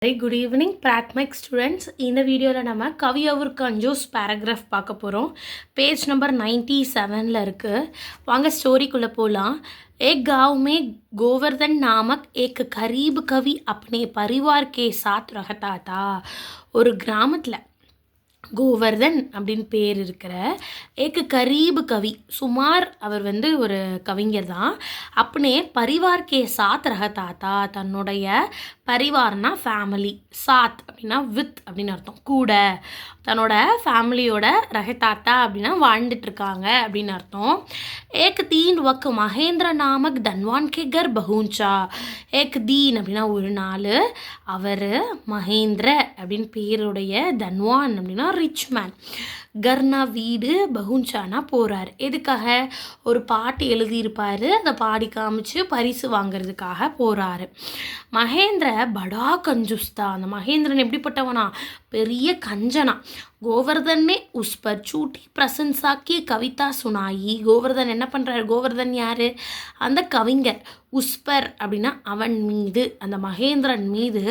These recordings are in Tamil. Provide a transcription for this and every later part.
Very good evening Prathmik students. இந்த வீடியோவில் நம்ம கவி और कंजूस பேராகிராஃப் பார்க்க போகிறோம். பேஜ் நம்பர் 97 இருக்குது. வாங்க ஸ்டோரிக்குள்ளே போகலாம். एक गांव में गोवर्धन नामक एक गरीब कवि अपने परिवार के साथ रहता था. ஒரு கிராமத்தில் கோவர்தன் அப்படின்னு பேர் இருக்கிற ஏக்கு கரீப் கவி சுமார் அவர் ஒரு கவிஞர் தான். அப்பனே பரிவார் கே சாத் ரகதாத்தா, தன்னுடைய பரிவார்னா ஃபேமிலி, சாத் அப்படின்னா வித் அப்படின்னு அர்த்தம், கூட, தன்னோட ஃபேமிலியோட ரகதாத்தா அப்படின்னா வாழ்ந்துட்டுருக்காங்க அப்படின்னு அர்த்தம். ஏக் தீன் வக் மகேந்திர நாமக் தன்வான் கே கர் பஹூஞ்சா. ஏக் தீன் அப்படின்னா ஒரு நாள் அவர் மகேந்திர அப்படின்னு பேருடைய தன்வான் அப்படின்னா ரிச் மேன், கர்னா வீடு, பகுஞ்சானா போகிறார். எதுக்காக? ஒரு பாட்டு எழுதியிருப்பார், அதை பாடி காமிச்சு பரிசு வாங்கிறதுக்காக போகிறாரு. மகேந்திர படா கஞ்சுஸ்தா, அந்த மகேந்திரன் எப்படிப்பட்டவனா? பெரிய கஞ்சனா. गोवर्धन ने उस पर झूठी प्रशंसा की कविता सुनाई. கோவர்தன் என்ன பண்ணுறாரு? கோவர்தன் யார்? அந்த கவிஞர். உஸ்பர் அப்படின்னா அவன் மீது, அந்த மகேந்திரன் மீது,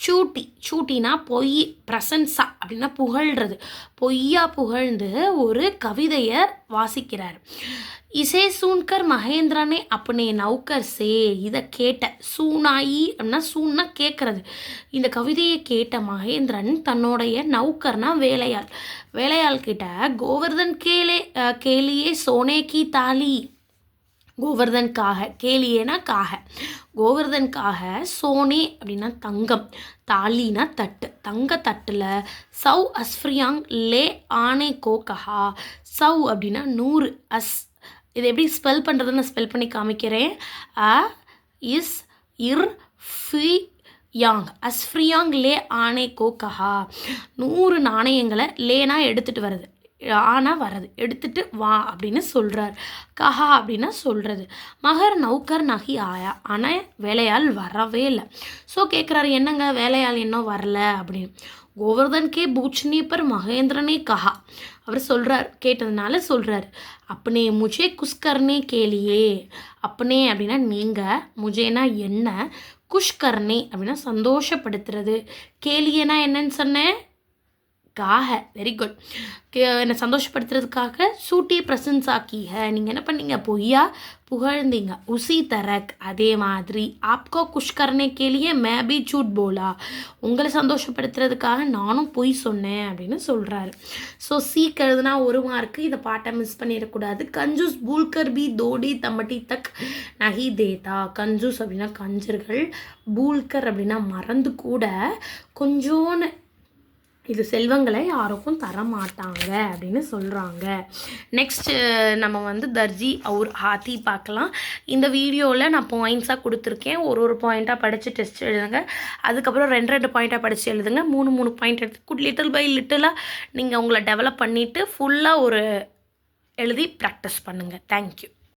சூட்டி, சூட்டினா பொய், பிரசன்சா அப்படின்னா புகழ்கிறது, பொய்யா புகழ்ந்து ஒரு கவிதையை வாசிக்கிறார். இசை சூன்கர் மகேந்திரனே அப்பனே நௌக்கர் சே, இதை கேட்ட, சூனாயி அப்படின்னா சூன்னா கேட்குறது, இந்த கவிதையை கேட்ட மகேந்திரன் தன்னுடைய நௌக்கர்னா வேலையாள், வேலையாள் கிட்ட கோவர்தன் கேலியே சோனே கி தாலி, கோவர்தன்காக, கேலியேனா காக, கோவர்தன்காக, சோனே அப்படின்னா தங்கம், தாலினா தட்டு, தங்க தட்டில், சௌ அஸ்ஃப்ரியாங் லே ஆனே கோ கஹா, சௌ அப்படின்னா 100, அஸ் இதை எப்படி ஸ்பெல் பண்ணுறதுன்னு ஸ்பெல் பண்ணி காமிக்கிறேன். அ இஸ் இர் ஃபி யாங், அஸ்ஃப்ரியாங் லே ஆனே கோ கஹா, 100 நாணயங்களை லேனா எடுத்துகிட்டு வருது, ஆனால் வர்றது, எடுத்துகிட்டு வா அப்படின்னு சொல்கிறார். கஹா அப்படின்னா சொல்கிறது. மகர் நௌக்கர் நகி ஆயா, ஆனால் வேலையாள் வரவே இல்லை. ஸோ கேட்குறாரு, என்னங்க வேலையாள் இன்னும் வரல அப்படின்னு. கோவர்தன் கே பூச்னி பர் மகேந்திரனே கஹா, அவர் சொல்கிறார், கேட்டதுனால சொல்கிறார். அப்பனே முஜே குஷ்கர்னே கேலியே, அப்பனே அப்படின்னா நீங்கள், முஜேனா என்ன, குஷ்கர்னே அப்படின்னா சந்தோஷப்படுத்துறது, கேலியேனா என்னன்னு சொன்னேன், காக. Very good. என்னை சந்தோஷப்படுத்துறதுக்காக சூட்டி பிரசன்சாக்கிக, நீங்கள் என்ன பண்ணீங்க, பொய்யா புகழ்ந்தீங்க. உசி தரக், அதே மாதிரி ஆப்கோ குஷ்கர்னே கேலியே மே பி சூட் போலா, உங்களை சந்தோஷப்படுத்துறதுக்காக நானும் பொய் சொன்னேன் அப்படின்னு சொல்கிறாரு. ஸோ சீக்கிறதுனா 1 மார்க்கு, இதை பாட்டை மிஸ் பண்ணிடக்கூடாது. கஞ்சூஸ் பூல்கர் பி தோடி தம்பட்டி தக் நகி தேதா, கஞ்சூஸ் அப்படின்னா கஞ்சர்கள், பூல்கர் அப்படின்னா மறந்து கூட, கொஞ்சோன்னு இது செல்வங்களை யாருக்கும் தர மாட்டாங்க அப்படின்னு சொல்கிறாங்க. நெக்ஸ்ட்டு நம்ம தர்ஜி और ஹாத்தி பார்க்கலாம். இந்த வீடியோவில் நான் பாயிண்ட்ஸாக கொடுத்துருக்கேன், ஒரு பாயிண்ட்டாக படித்து டெஸ்ட் எழுதுங்க. அதுக்கப்புறம் 2 பாயிண்ட்டாக படித்து எழுதுங்க. 3 பாயிண்ட் எடுத்து லிட்டில் பை லிட்டிலாக நீங்கள் உங்களை டெவலப் பண்ணிவிட்டு ஃபுல்லாக எழுதி ப்ராக்டிஸ் பண்ணுங்கள். தேங்க்யூ.